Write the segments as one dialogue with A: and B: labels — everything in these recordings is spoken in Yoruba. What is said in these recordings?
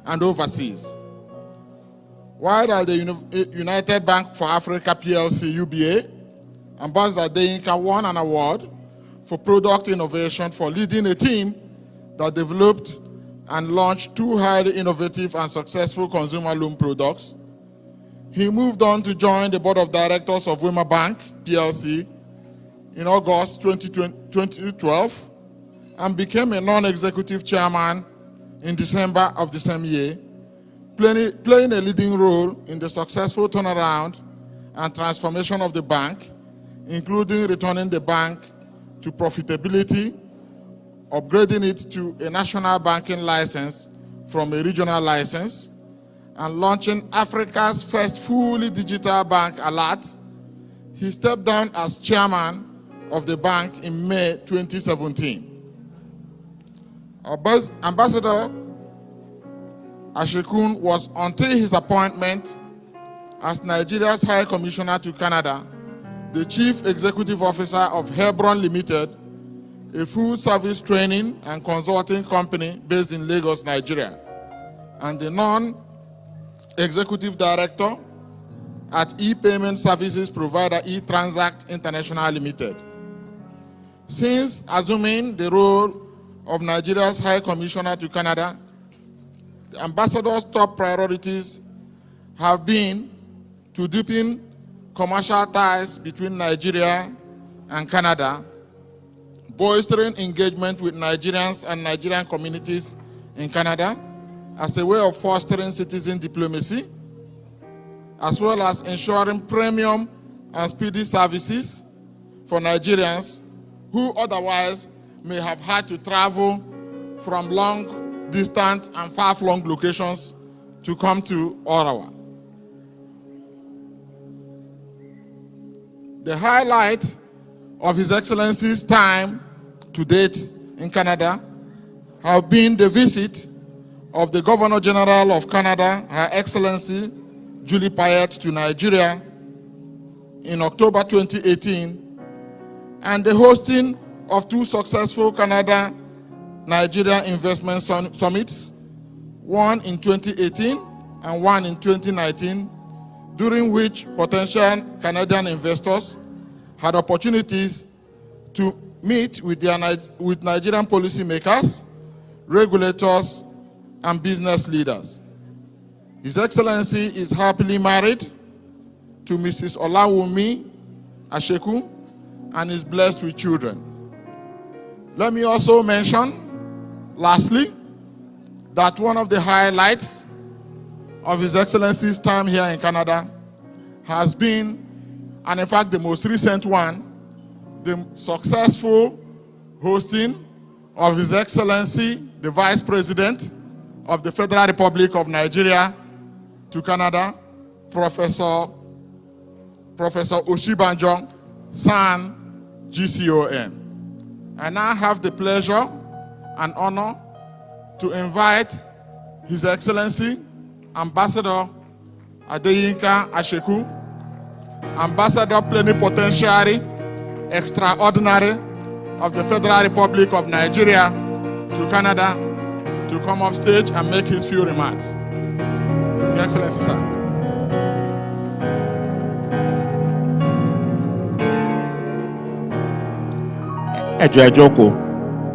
A: and overseas. While at the United Bank for Africa PLC UBA, Ambassador Adeyinka won an award for product innovation for leading a team that developed and launched 2 highly innovative and successful consumer loan products. He moved on to join the board of directors of Wema Bank PLC in August 2012 and became a non-executive chairman in December of the same year, playing a leading role in the successful turnaround and transformation of the bank, including returning the bank to profitability, upgrading it to a national banking license from a regional license, and launching Africa's first fully digital bank, Alert. He stepped down as chairman of the bank in May 2017. Ambassador Ashekun was, until his appointment as Nigeria's High Commissioner to Canada, the Chief Executive Officer of Hebron Limited, a food service training and consulting company based in Lagos, Nigeria, and the non-executive director at e-payment services provider eTransact International Limited. Since assuming the role of Nigeria's High Commissioner to Canada, the ambassador's top priorities have been to deepen commercial ties between Nigeria and Canada, bolstering engagement with Nigerians and Nigerian communities in Canada as a way of fostering citizen diplomacy, as well as ensuring premium and speedy services for Nigerians who otherwise may have had to travel from long, distant, and far-flung locations to come to Ottawa. The highlight of His Excellency's time to date in Canada have been the visit of the Governor General of Canada, Her Excellency Julie Payette, to Nigeria in October 2018, and the hosting of 2 successful Canada-Nigeria investment summits, one in 2018 and one in 2019, during which potential Canadian investors had opportunities to meet with Nigerian policymakers, regulators, and business leaders. His Excellency is happily married to Mrs. Olawumi Ashekun and is blessed with children. Let me also mention, lastly, that one of the highlights of His Excellency's time here in Canada has been, and in fact the most recent one, the successful hosting of His Excellency, the Vice President of the Federal Republic of Nigeria to Canada, Professor Oshibanjo San GCON. I now have the pleasure and honor to invite His Excellency Ambassador Adeyinka Ashekun, Ambassador Plenipotentiary Extraordinary of the Federal Republic of Nigeria to Canada, to come up stage and make his few remarks. Your Excellency, sir.
B: Ejo Ejoko,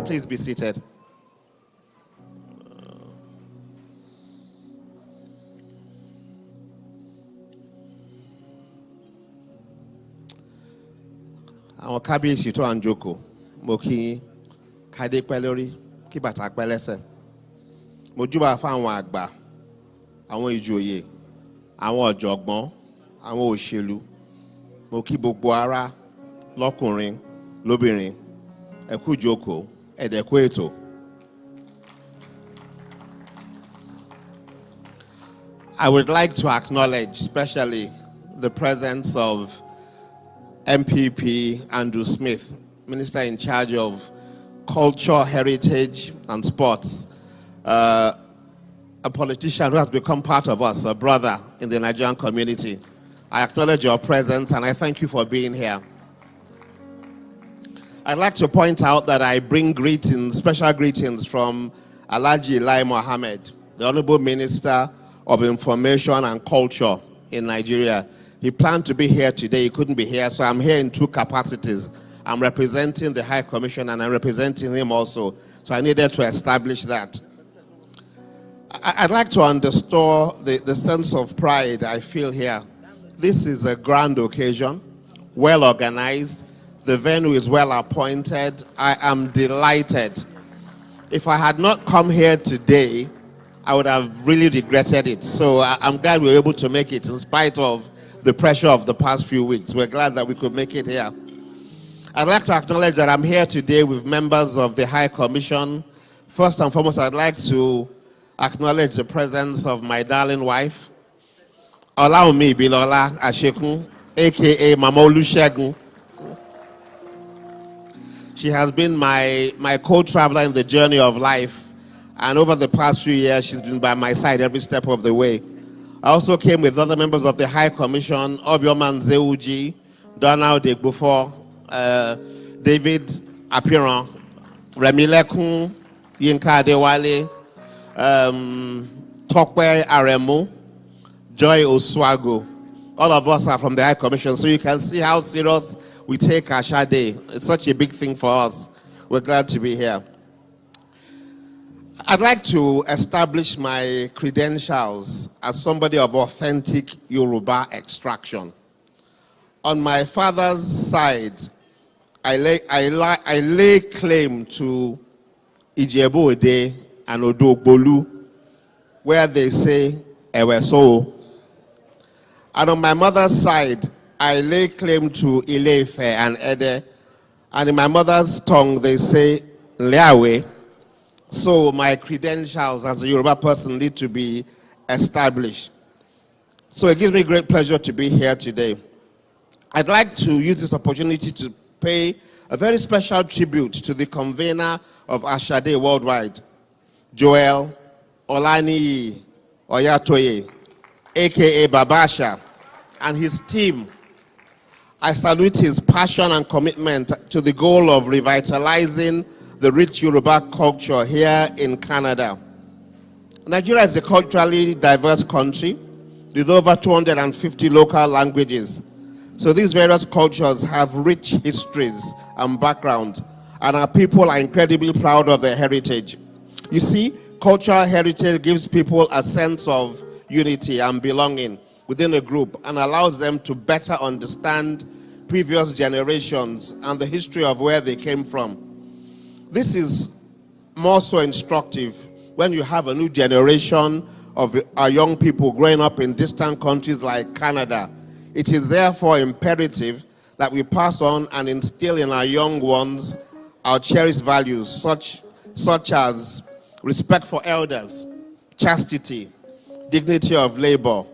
B: please be seated. Àwọn kábíyèsí tó à ń jókòó, mo kí kádé pẹ́ lórí, kí bàtà pẹ́ lẹ́sẹ̀. Mo júbà fáwọn àgbà, àwọn ìjòyè, àwọn ọ̀jọ̀gbọ́n, àwọn òṣèlú. Mo kí gbogbo ará lọ́kùnrin, lóbìnrin. Ẹ kú jókòó, ẹ dẹ̀ kú ètò. I would like to acknowledge especially the presence of MPP Andrew Smith, Minister in charge of Culture, Heritage and Sports, a politician who has become part of us, a brother in the Nigerian community. I acknowledge your presence and I thank you for being here. I'd like to point out that I bring greetings, special greetings from Alhaji Lai Mohammed, the Honorable Minister of Information and Culture in Nigeria. He planned to be here today. He couldn't be here, so I'm here in two capacities. I'm representing the High Commission and I'm representing him also. So I needed to establish that. I'd like to underscore the sense of pride I feel here. This is a grand occasion, well organized. The venue is well appointed. I am delighted. If I had not come here today, I would have really regretted it. So I'm glad we were able to make it in spite of the pressure of the past few weeks. We're glad that we could make it here. I'd like to acknowledge that I'm here today with members of the High Commission. First and foremost, I'd like to acknowledge the presence of my darling wife, Olaomi Bilola Ashekun, aka Mama Olusegun. She has been my co-traveler in the journey of life. And over the past few years, she's been by my side every step of the way. I also came with other members of the High Commission, Obioman Zeuji, Donald Degbufo, David Apiran, Remilekun, Yinka Adewale, Tokwe Aremu, Joy Oswago. All of us are from the High Commission, so you can see how serious we take Asha Day. It's such a big thing for us. We're glad to be here. I'd like to establish my credentials as somebody of authentic Yoruba extraction. On my father's side, I lay claim to Ijebu Ode and Odogbolu, where they say Eweso. And on my mother's side, I lay claim to Ile-Ife and Ede, and in my mother's tongue they say Leawe. So my credentials as a Yoruba person need to be established. So it gives me great pleasure to be here today. I'd like to use this opportunity to pay a very special tribute to the convener of Asha Day Worldwide, Joel Olani Oyatoye, aka Babasha, and his team. I salute his passion and commitment to the goal of revitalizing the rich Yoruba culture here in Canada. Nigeria is a culturally diverse country with over 250 local languages. So these various cultures have rich histories and background, and our people are incredibly proud of their heritage. You see, cultural heritage gives people a sense of unity and belonging within a group and allows them to better understand previous generations and the history of where they came from. This is more so instructive when you have a new generation of our young people growing up in distant countries like Canada. It is therefore imperative that we pass on and instill in our young ones our cherished values such as respect for elders, chastity, dignity of labor,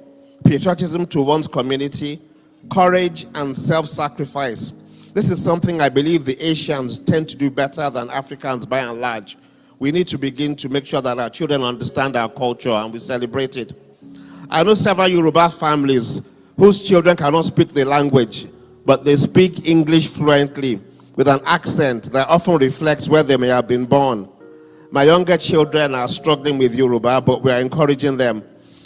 B: patriotism to one's community, courage and self-sacrifice. This is something I believe the Asians tend to do better than Africans by and large. We need to begin to make sure that our children understand our culture and we celebrate it. I know several Yoruba families whose children cannot speak the language, but they speak English fluently with an accent that often reflects where they may have been born. My younger children are struggling with Yoruba, but we are encouraging them.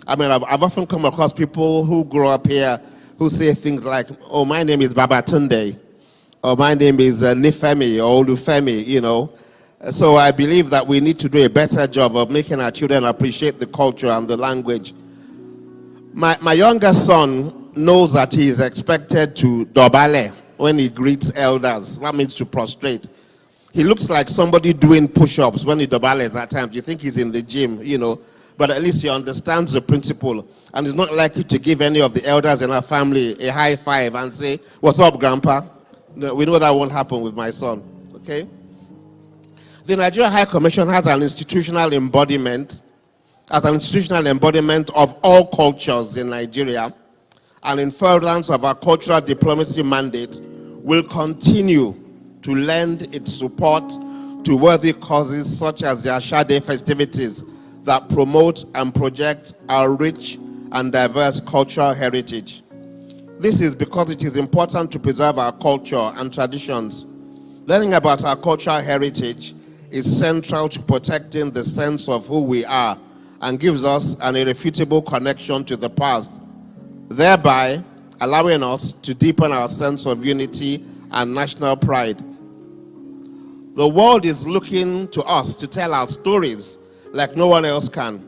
B: I mean, I've often come across people who grow up here who say things like, oh, my name is Babatunde, or my name is Nifemi or Olufemi, you know. So I believe that we need to do a better job of making our children appreciate the culture and the language. My younger son knows that he is expected to dobale when he greets elders. That means to prostrate. He looks like somebody doing push-ups when he dobales at times. You think he's in the gym, you know. But at least he understands the principle and is not likely to give any of the elders in our family a high five and say, "What's up, Grandpa?" No, we know that won't happen with my son, okay? The Nigeria High Commission has an institutional embodiment of all cultures in Nigeria, and in furtherance of our cultural diplomacy mandate, will continue to lend its support to worthy causes such as the Asha Day festivities that promote and project our rich and diverse cultural heritage. This is because it is important to preserve our culture and traditions. Learning about our cultural heritage is central to protecting the sense of who we are and gives us an irrefutable connection to the past, thereby allowing us to deepen our sense of unity and national pride. The world is looking to us to tell our stories like no one else can.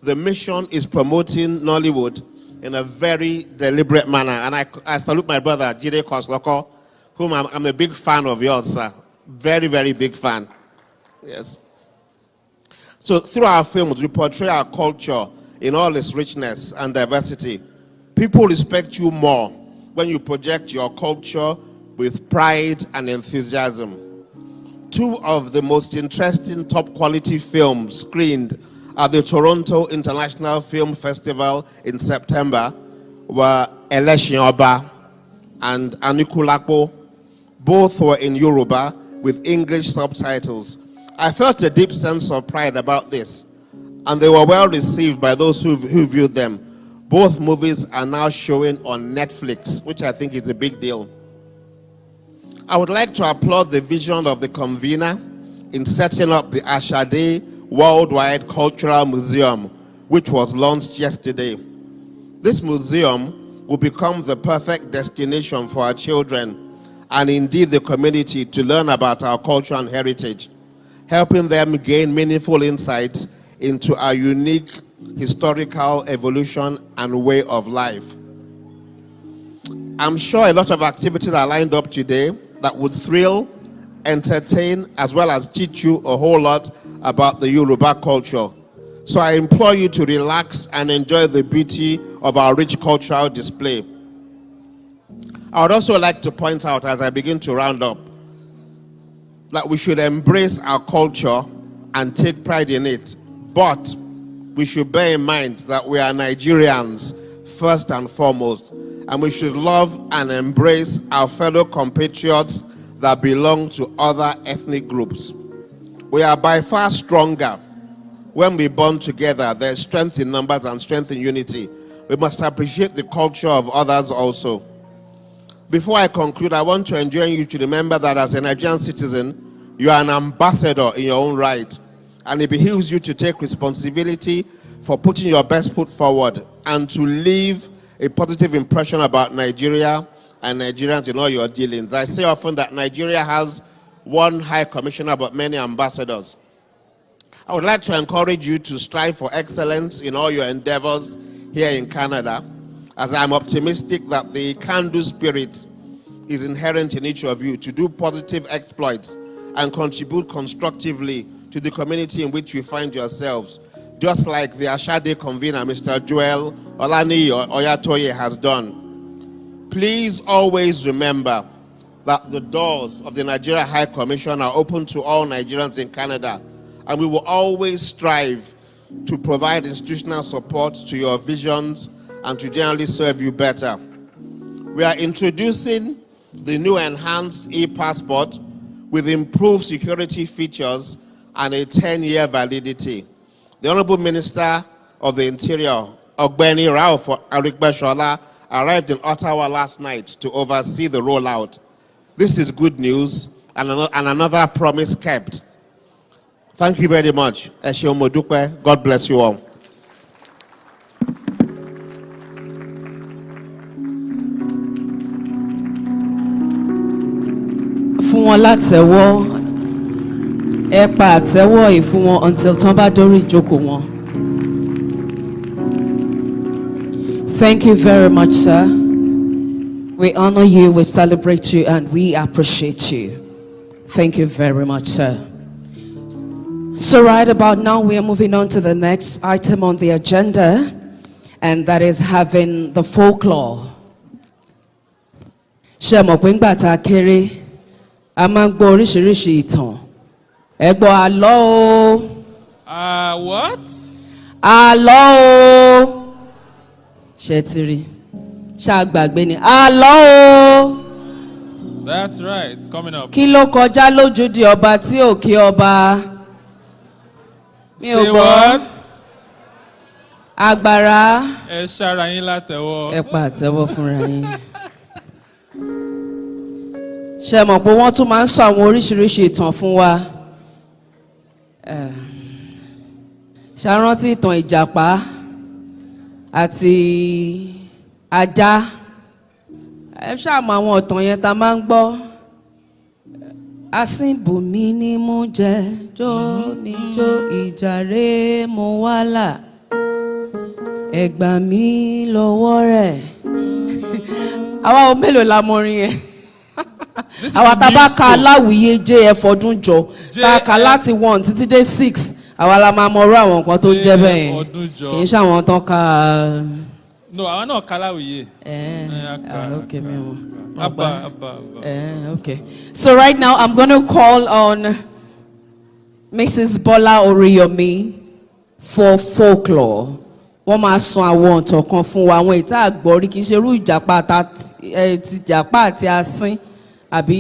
B: The mission is promoting Nollywood in a very deliberate manner. And I salute my brother, Jide Kosloko, whom I'm a big fan of yours, sir. Very, very big fan. Yes. So through our films, we portray our culture in all its richness and diversity. People respect you more when you project your culture with pride and enthusiasm. Two of the most interesting top quality films screened at the Toronto International Film Festival in September were Election Oba and Anikulapo. Both were in Yoruba with English subtitles. I felt a deep sense of pride about this, and they were well received by those who viewed them. Both movies are now showing on Netflix, which I think is a big deal. I would like to applaud the vision of the convener in setting up the Ashade Worldwide Cultural Museum, which was launched yesterday. This museum will become the perfect destination for our children and indeed the community to learn about our culture and heritage, helping them gain meaningful insights into our unique historical evolution and way of life. I'm sure a lot of activities are lined up today that would thrill, entertain, as well as teach you a whole lot about the Yoruba culture. So I implore you to relax and enjoy the beauty of our rich cultural display. I would also like to point out, as I begin to round up, that we should embrace our culture and take pride in it. But we should bear in mind that we are Nigerians first and foremost, and we should love and embrace our fellow compatriots that belong to other ethnic groups. We are by far stronger when we bond together. There's strength in numbers and strength in unity. We must appreciate the culture of others also. Before I conclude, I want to enjoin you to remember that as a Nigerian citizen, you are an ambassador in your own right, and it behooves you to take responsibility for putting your best foot forward and to leave a positive impression about Nigeria and Nigerians in all your dealings. I say often that Nigeria has one high commissioner but many ambassadors. I would like to encourage you to strive for excellence in all your endeavors here in Canada, as I'm optimistic that the can-do spirit is inherent in each of you to do positive exploits and contribute constructively to the community in which you find yourselves, just like the Ashade convener, Mr. Joel Olani Oyatoye, has done. Please always remember that the doors of the Nigeria High Commission are open to all Nigerians in Canada, and we will always strive to provide institutional support to your visions and to generally serve you better. We are introducing the new enhanced e-passport with improved security features and a 10-year validity. The Honorable Minister of the Interior, Ogbeni Rao Arikbeshola, arrived in Ottawa last night to oversee the rollout. This is good news and another promise kept. Thank you very much. God bless you all.
C: Fún wọn látẹ̀wọ́, ẹ pa àtẹ́wọ́ yìí fún wọn until tán bá dórí ìjókòó wọn. Thank you very much, sir. We honor you, we celebrate you, and we appreciate you. Thank you very much, sir. So right about now, we are moving on to the next item on the agenda, and that is having the folklore. Ṣé mọ̀ pé ńgbà tá a kéré, a máa ń gbọ́ oríṣiríṣi ìtàn. Ẹ gbọ́ àlọ́ o.
D: What?
C: Àlọ́ o. Ṣé ti rí? Ṣá gbàgbé ni. Àlọ́ o.
D: That's right. It's coming up.
C: Kí ló kọjá lójúde ọba tí ò kí ọba? Mi ò
D: Say
C: gbọ́.
D: what?
C: Agbára.
D: Ẹ ṣára yín látẹ̀wọ́.
C: Ẹ pa àtẹ́wọ́ fúnra yín. Ṣé mọ̀ pé wọ́n tún máa ń sọ àwọn oríṣiríṣi ìtàn fún wa? ṣàrántí ìtàn ìjàpá àti ajá. Ẹ ṣàmọ àwọn ìtàn yẹn tá máa ń gbọ́. Asínbùnmi ni mo jẹ jó mi jó ìjàre mo wálà ẹgbà mi lọ́wọ́ rẹ̀. Àwa ò mélòó la mọ orin yẹn? Àwa tá bá ka Aláwìyé JF Ọdúnjọ tá ka láti 1 títí dé 6 àwa la máa mọ orú àwọn nǹkan tó ń jẹ́ bẹ́ẹ̀ yẹn. Kì í ṣàwọn tán ka.
D: No, àwa náà ka Aláwìyé.
C: Okay, mi ò.
D: Abba.
C: Okay. So right now I'm going to call on Mrs. Bola Oriyomi for folklore. Wọ́n máa sọ àwọn ọ̀tọ̀ kan fún wa, àwọn ìta àgbọ̀rí kì í ṣe irú ìjàpá àti asín àbí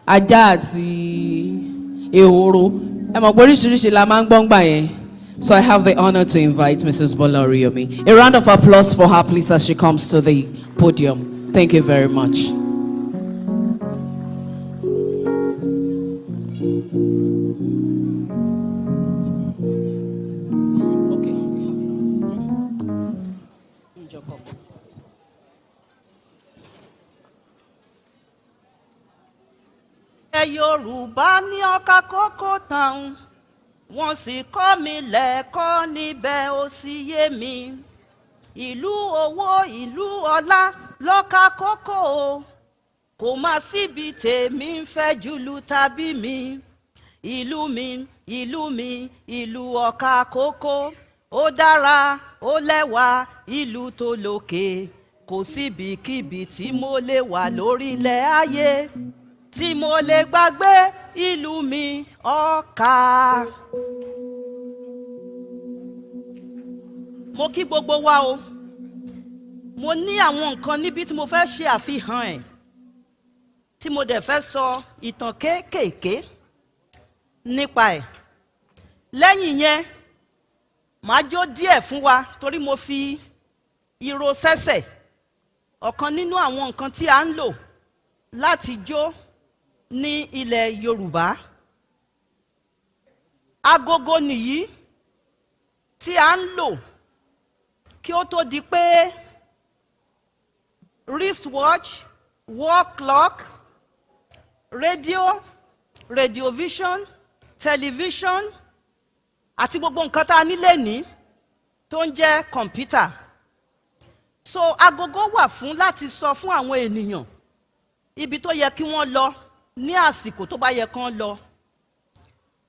C: ajá àti ehoro. Ẹ mọ̀ pé oríṣiríṣi la máa ń gbọ́ngbà yẹn. So I have the honor to invite Mrs. Bola Oriyomi. A round of applause for her, please, as she comes to the podium. Thank you very much. Okay.
E: Yorùbá ní ọkà kókó tán, wọ́n sì kọ́ mi lẹ́kọ̀ọ́ níbẹ̀ ó sì yé mi. Ìlú owó ìlú ọlá lọ́kà kókó o, kò má síbi tèmi ń fẹ́ jùlù tàbí mi. Ìlú mi, ìlú mi, ìlú ọkà kókó, ó dára ó lẹ́wà ìlú tó lókè. Kò síbikíbi tí mo lè wà lórílẹ̀ ayé tí mo lè gbàgbé ìlú mi ọkà. Mo kí gbogbo wa o. Mo ní àwọn nǹkan níbi tí mo fẹ́ ṣe àfihàn ẹ̀, tí mo dẹ̀ fẹ́ sọ ìtàn kéékèèké nípa ẹ̀. Lẹ́yìn yẹn màá jó díẹ̀ fún wa torí mo fi ìró sẹ́sẹ̀, ọ̀kan nínú àwọn nǹkan tí a ń lò láti jó ní ilẹ̀ Yorùbá. Agogo nìyí tí a ń lò kí ó tó di pé wristwatch, wall clock, radio vision, television àti gbogbo nǹkan tá a nílé ní tó ń jẹ́ kọ̀ǹpútà. So agogo wà fún láti sọ fún àwọn ènìyàn ibi tó yẹ kí wọ́n lọ ní àsìkò tó bá yẹ kán lọ.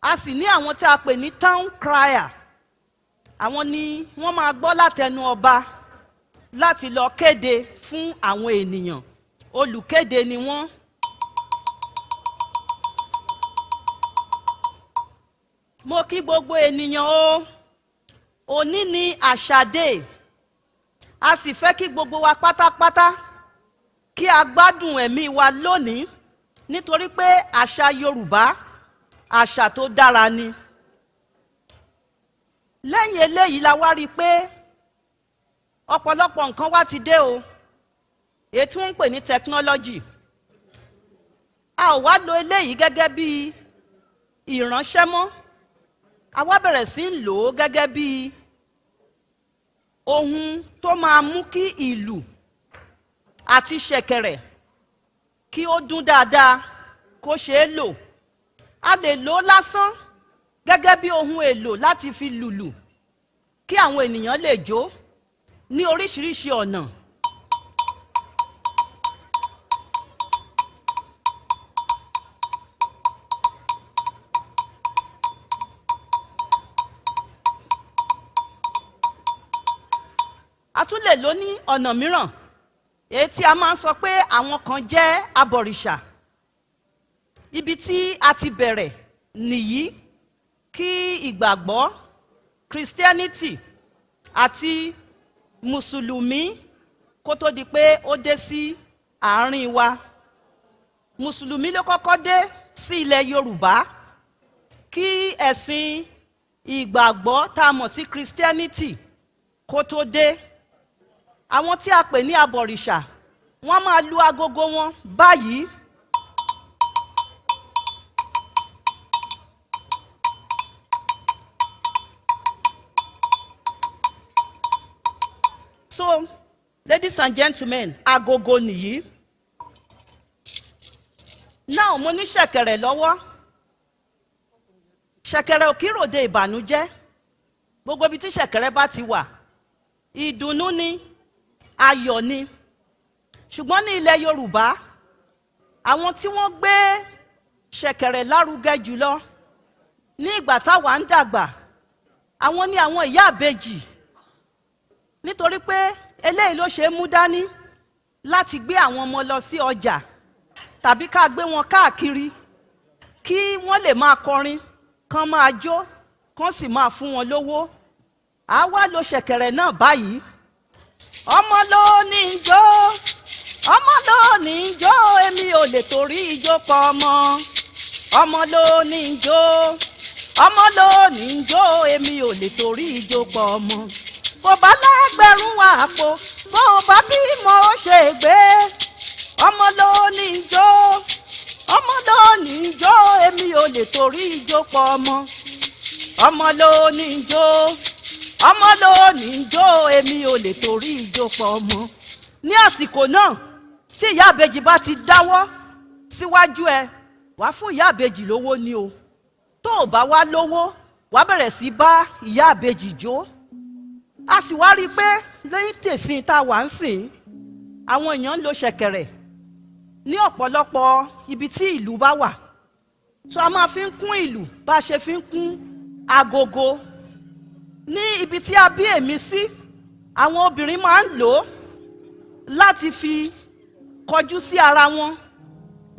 E: A sì ní àwọn tí a pè ní town crier. Àwọn ni wọ́n máa gbọ́ látẹnu ọba láti lọ kéde fún àwọn ènìyàn. Olùkéde ni wọ́n. Mo kí gbogbo ènìyàn o. Òní ni Àṣàdé. A sì fẹ́ kí gbogbo wa pátápátá kí a gbádùn ẹ̀mí wa lónìí nítorí pé àṣà Yorùbá àṣà tó dára ni. Lẹ́yìn eléyìí la wá rí i pé ọ̀pọ̀lọpọ̀ nǹkan wá ti dé o, èyí tí wọ́n ń pè ní technology. A ò wá lo eléyìí gẹ́gẹ́ bí ìránṣẹ́ mọ́, a wá bẹ̀rẹ̀ sí ń lò ó gẹ́gẹ́ bí ohun tó máa mú kí ìlù àti ṣẹ̀kẹ̀rẹ̀ kí ó dún dáadáa kó ṣeé lò. A lè lò ó lásán gẹ́gẹ́ bí ohun èlò láti fi lùlù kí àwọn ènìyàn lè jó ní oríṣiríṣi ọ̀nà. A tún lè lò ó ní ọ̀nà mìíràn, èyí tí a máa ń sọ pé àwọn kan jẹ́ abọ̀rìṣà. Ibi tí a ti bẹ̀rẹ̀ nìyí kí ìgbàgbọ́ Christianity àti Mùsùlùmí kó tó di pé ó dé sí àárín wa. Mùsùlùmí ló kọ́kọ́ dé sí ilẹ̀ Yorùbá kí ẹ̀sìn ìgbàgbọ́ tá a mọ̀ sí Christianity kó tó dé. Àwọn tí a pè ní abọ̀rìṣà wọ́n máa lu agogo wọn báyìí. So, ladies and gentlemen, agogo nìyí. Now mo ní ṣẹ̀kẹ̀rẹ̀ lọ́wọ́. Ṣẹ̀kẹ̀rẹ̀ ò kí ròde ìbànújẹ́. Gbogbo ibi tí ṣẹ̀kẹ̀rẹ̀ bá ti wà, ìdùnnú ni, ayọ̀ ni. Ṣùgbọ́n ní ilẹ̀ Yorùbá, àwọn tí wọ́n gbé ṣẹ̀kẹ̀rẹ̀ lárugẹ jùlọ ní ìgbà táwa ń dàgbà, àwọn ni àwọn ìyá àbejì. Nítorí pé eléyìí ló ṣe é mú dání láti gbé àwọn ọmọ lọ sí ọjà tàbí ká gbé wọn káàkiri kí wọ́n lè máa kọrin, kán máa jó, kán sì máa fún wọn lówó. À wá lo ṣẹ̀kẹ̀rẹ̀ náà báyìí. Ọmọ ló ní ijó, ọmọ ló ní ijó, èmi ò lè torí ijó pọ̀ ọmọ. Ọmọ ló ní ijó, ọmọ ló ní ijó, èmi ò lè torí ijó pọ̀ ọmọ. Bó bá lẹ́gbẹ̀rún àpò, bó bá bímọ ó ṣe gbé. Ọmọ ló ní ijó, ọmọ ló ní ijó, èmi ò lè torí ijó pọ̀ ọmọ. Ọmọ ló ní ijó, ọmọ ló ní ijó, èmi ò lè torí ijó pọ̀ ọmọ. Ní àsìkò náà tí ìyá àbejì bá ti dáwọ́ síwájú ẹ, wàá fún ìyá àbejì lówó ni o. Tó o bá wá lówó, wàá bẹ̀rẹ̀ sí bá ìyá àbejì jó. A sì wá rí i pé lẹ́yìn tèsìn tá a wà ń sìn, àwọn èèyàn ń lo ṣẹ̀kẹ̀rẹ̀ ní ọ̀pọ̀lọpọ̀ ibi tí ìlú bá wà. So a máa fi ń kún ìlú bá a ṣe fi ń kún agogo. Ní ibi tí a bí èmi sí, àwọn obìnrin máa ń lò ó láti fi kọjú sí ara wọn.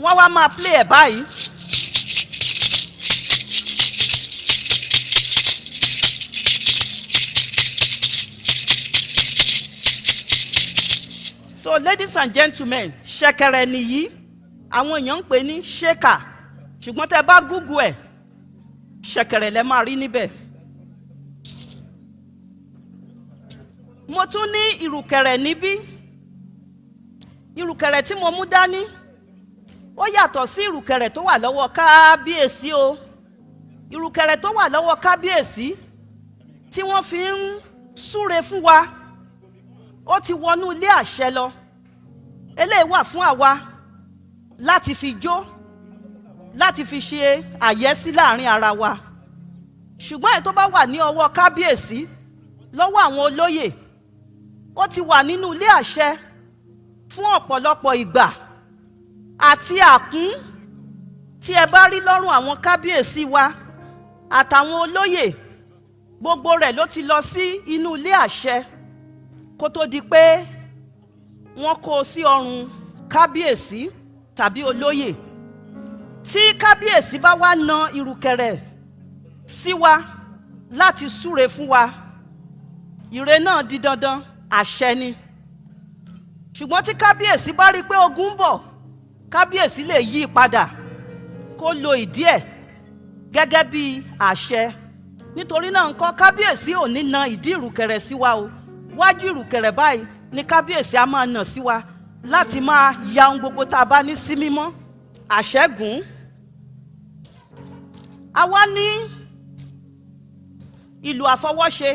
E: Wọ́n wá máa play ẹ̀ báyìí. So ladies and gentlemen, ṣẹ̀kẹ̀rẹ̀ nìyí, àwọn èèyàn ń pè ní ṣékà, ṣùgbọ́n tẹ́ bá Google ẹ̀, ṣẹ̀kẹ̀rẹ̀ lẹ máa rí níbẹ̀. Mo tún ní ìrùkẹ̀rẹ̀ níbí. Ìrùkẹ̀rẹ̀ tí mo mú dání ó yàtọ̀ sí ìrùkẹ̀rẹ̀ tó wà lọ́wọ́ kábíyèsí o. Ìrùkẹ̀rẹ̀ tó wà lọ́wọ́ kábíyèsí tí wọ́n fi ń súre fún wa, ó ti wọnú ilé àṣẹ lọ. Eléyìí wà fún àwa láti fi jó, láti fi ṣe àyẹ́sí láàrin ara wa. Ṣùgbọ́n èyí tó bá wà ní ọwọ́ kábíyèsí, lọ́wọ́ àwọn olóyè, ó ti wà nínú ilé àṣẹ fún ọ̀pọ̀lọpọ̀ ìgbà. Àti àkún tí ẹ bá rí lọ́rùn àwọn kábíyèsí wa àtàwọn olóyè, gbogbo rẹ̀ ló ti lọ sí inú ilé àṣẹ kó tó di pé wọ́n kó o sí ọrùn kábíyèsí tàbí olóyè. Tí kábíyèsí bá wá na ìrùkẹ̀rẹ̀ sí wa láti súre fún wa, ìre náà di dandan, àṣẹ ni. Ṣùgbọ́n tí kábíyèsí bá rí pé ogun ń bọ̀, kábíyèsí lè yí padà kó lo ìdí ẹ̀ gẹ́gẹ́ bí àṣẹ. Nítorí náà ńkọ́, kábíyèsí ò ní na ìdí ìrùkẹ̀rẹ̀ sí wa o. Wájú ìrùkẹ̀rẹ̀ báyìí ni kábíyèsí á máa nà sí wa láti máa ya ohun gbogbo tá a bá ní sí mímọ́. Àṣẹ́gun. A wá ní ìlù àfọwọ́ṣe.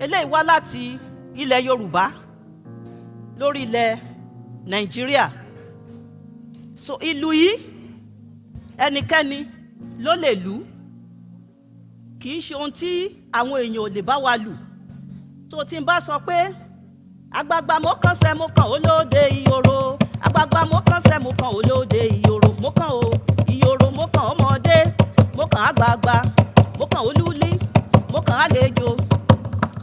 E: Eléyìí wá láti ilẹ̀ Yorùbá lórí ilẹ̀ Nàìjíríà. So ìlù yìí ẹnikẹ́ni ló lè lù. Kì í ṣe ohun tí àwọn èèyàn ò lè bá wa lù. So tí n bá sọ pé agbagba mo kàn sẹ́ mo kàn olóde ìyòrò, agbagba mo kàn sẹ́ mo kàn olóde ìyòrò, mo kàn o ìyòrò, mo kàn ọmọdé, mo kàn àgbààgbà, mo kàn olúlí, mo kàn àlejò.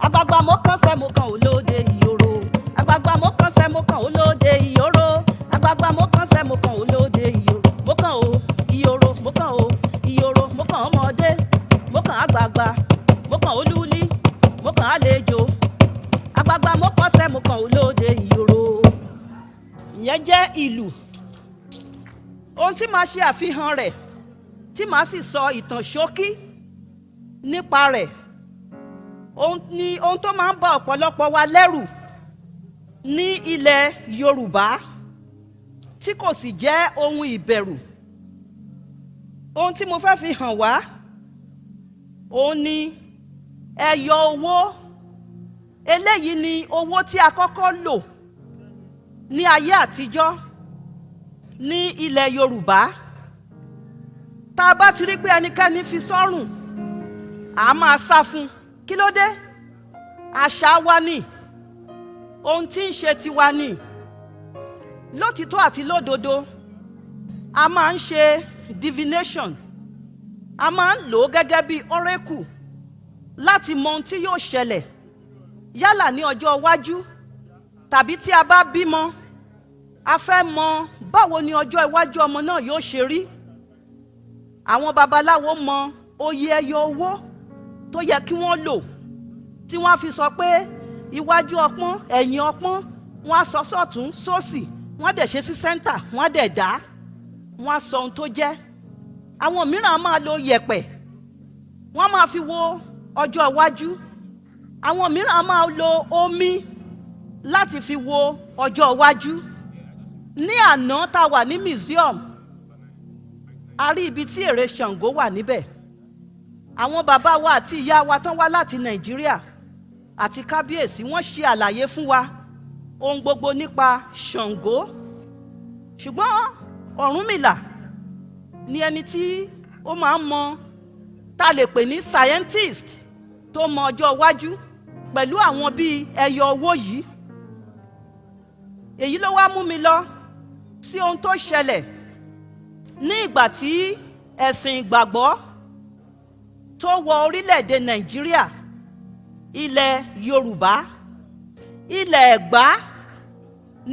E: Agbagba mo kàn sẹ́ mo kàn olóde ìyòrò, agbagba mo kàn sẹ́ mo kàn olóde ìyòrò, agbagba mo kàn sẹ́ mo kàn olóde ìyòrò, mo kàn o ìyòrò, mo kàn o ìyòrò, mo kàn ọmọdé, mo kàn àgbààgbà, mo kàn olúlí, mo kàn àlejò. Agbagba mo kàn sẹ́ mo kàn olóde ìyòrò. Ìyẹn jẹ́ ìlù. Ohun tí màá ṣe àfihàn rẹ̀, tí màá sì sọ ìtàn ṣókí nípa rẹ̀, ohun tó máa ń bà ọ̀pọ̀lọpọ̀ wa lẹ́rù ní ilẹ̀ Yorùbá tí kò sì jẹ́ ohun ìbẹ̀rù. Ohun tí mo fẹ́ fi hàn wá, òun ni ẹyọ owó eléyìí ni owó tí a kọ́kọ́ lò ní ayé àtijọ́ ní ilẹ̀ Yorùbá. Tá a bá ti rí pé ẹnikẹ́ni fi sọ́rùn, a máa sá fún. Kí ló dé? Àṣà wa ni, ohun tí ń ṣe tiwa ni. Lótìtọ́ àti lódodo, a máa ń ṣe divination, a máa ń lò ó gẹ́gẹ́ bí oracle láti mọ ohun tí yóò ṣẹlẹ̀ yálà ní ọjọ́ iwájú tàbí tí a bá bímọ, a fẹ́ mọ báwo ni ọjọ́ iwájú ọmọ náà yóò ṣe rí. Àwọn babaláwo mọ oye ẹyọ owó tó yẹ kí wọ́n lò, tí wọ́n á fi sọ pé iwájú ọpọ́n, ẹ̀yìn ọpọ́n, wọ́n á sọ sọ́tún sósì, wọ́n á dẹ̀ ṣe sí sẹ́ńtà, wọ́n á dẹ̀ dá, wọ́n á sọ ohun tó jẹ́. Àwọn mìíràn máa lo yẹ̀pẹ̀, wọ́n máa fi wo ọjọ́ iwájú. Àwọn mìíràn máa lo omi láti fi wo ọjọ́ iwájú. Ní àná tá a wà ní museum, a rí ibi tí ère Ṣàngó wà níbẹ̀. Àwọn bàbá wa àti ìyá wa tán wá láti Nàìjíríà àti kábíyèsí, wọ́n ṣe àlàyé fún wa ohun gbogbo nípa Ṣàngó. Ṣùgbọ́n Ọ̀rúnmìlà ni ẹni tí ó máa ń mọ, tá a lè pè ní scientist tó mọ ọjọ́ iwájú pẹ̀lú àwọn bíi ẹyọ owó yìí. Èyí ló wá mú mi lọ sí ohun tó ṣẹlẹ̀ ní ìgbà tí ẹ̀sìn ìgbàgbọ́ tó wọ orílẹ̀-èdè Nàìjíríà, ilẹ̀ Yorùbá. Ilẹ̀ Ẹ̀gbá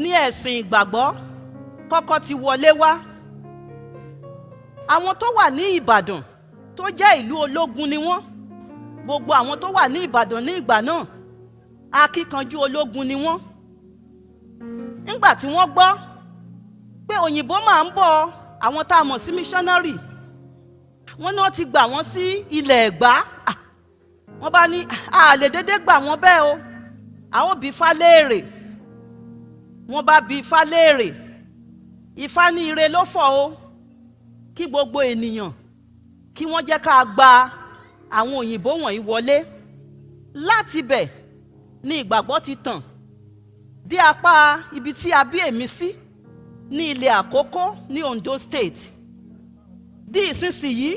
E: ní ẹ̀sìn ìgbàgbọ́ kọ́kọ́ ti wọlé wá. Àwọn tó wà ní Ìbàdàn tó jẹ́ ìlú ológun ni wọ́n. Gbogbo àwọn tó wà ní Ìbàdàn ní ìgbà náà, akíkanjú ológun ni wọ́n. Nígbà tí wọ́n gbọ́ pé òyìnbó máa ń bọ̀, àwọn tá a mọ̀ sí missionary, wọ́n náà ti gbà wọ́n sí ilẹ̀ Ẹ̀gbá. Wọ́n bá ní a lè dédé gbà wọ́n bẹ́ẹ̀ o, a ó bi Ifá léèrè. Wọ́n bá bi Ifá léèrè. Ifá ní ire ló fọ̀ o, kí gbogbo ènìyàn kí wọ́n jẹ́ ká gba àwọn òyìnbó wọ̀nyí wọlé. Láti bẹ̀ ni ìgbàgbọ́ ti tàn dé apá ibi tí a bí èmi sí ní ilẹ̀ Àkókó ní Ondo State. Di ìsinsìnyí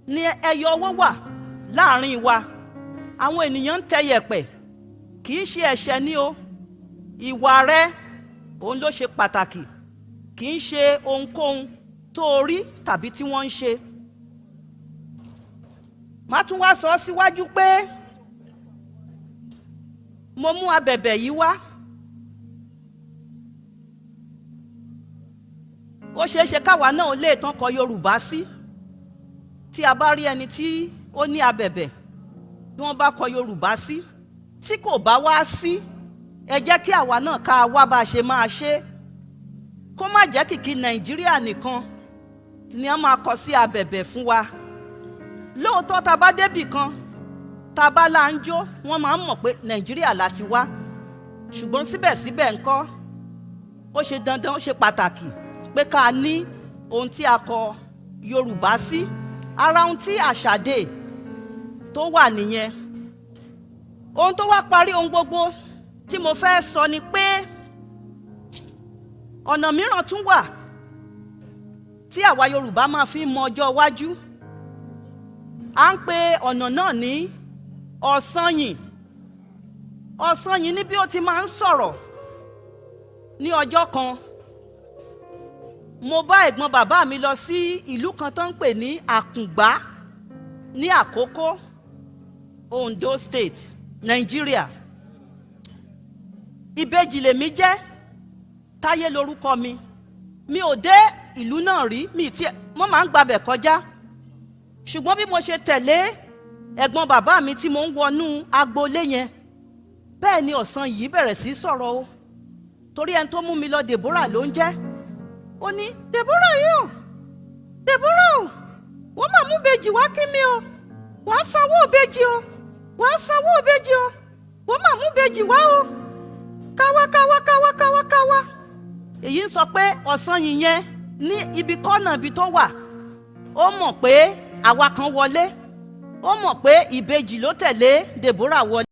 E: ni ẹyọ owó wà láàrin wa. Àwọn ènìyàn ń tẹ yẹ̀pẹ̀, kì í ṣe ẹ̀ṣẹ̀ ni o. Ìwà rẹ òun ló ṣe pàtàkì, kì í ṣe ohunkóhun tó rí tàbí tí wọ́n ń ṣe. Màá tún wá sọ síwájú pé mo mú abẹ̀bẹ̀ yìí wá. Ó ṣeé ṣe káwa náà lè tán kọ Yorùbá sí. Tí a bá rí ẹni tí ó ní abẹ̀bẹ̀ tí wọ́n bá kọ Yorùbá sí, tí kò bá wá sí, ẹ jẹ́ kí àwa náà ká wá bá a ṣe máa ṣe. Kó má jẹ́ kìkì Nàìjíríà nìkan ni wọ́n máa kọ sí abẹ̀bẹ̀ fún wa. Lóòótọ́ tá a bá débì kan, tá a bá là ń jó, wọ́n máa ń mọ̀ pé Nàìjíríà la ti wá. Ṣùgbọ́n síbẹ̀síbẹ̀ ńkọ́, ó ṣe dandan, ó ṣe pàtàkì pé ká ní ohun tí a kọ Yorùbá sí. Ara ohun tí Àṣàdé tó wà nìyẹn. Ohun tó wá parí ohun gbogbo tí mo fẹ́ sọ ni pé ọ̀nà mìíràn tún wà tí àwa Yorùbá máa fi mọ ọjọ́ iwájú. À ń pe ọ̀nà náà ní Ọ̀sanyìn. Ọ̀sanyìn ní bí ó ti máa ń sọ̀rọ̀. Ní ọjọ́ kan, mo bá ẹ̀gbọ́n bàbá mi lọ sí ìlú kan tó ń pè ní Àkùngbá ní Àkókó, Ondo State, Nigeria. Ìbejì lèmi jẹ́, Táyé lórúkọ mi. Mi ò dé ìlú náà rí, mo máa ń gbabẹ̀ kọjá. Ṣùgbọ́n bí mo ṣe tẹ̀lé ẹ̀gbọ́n bàbá mi tí mo ń wọnú agboolé yẹn, bẹ́ẹ̀ ni ọ̀sán yìí bẹ̀rẹ̀ sí sọ̀rọ̀ o. Torí ẹni tó mú mi lọ Deborah ló ń jẹ́. Ó ní Deborah yìí o, Deborah o, wọ́n máa mú bejì wá kí mi o, wọ́n á sanwó bejì o, wọ́n á sanwó bejì o, wọ́n máa mú bejì wá o, káwá káwá káwá káwá káwá. Èyí ń sọ pé ọ̀sán yìí yẹn ní ibi kọ́nà ibi tó wà, ó mọ̀ pé àwa kan wọlé, ó mọ̀ pé ìbejì ló tẹ̀lé Deborah wọlé.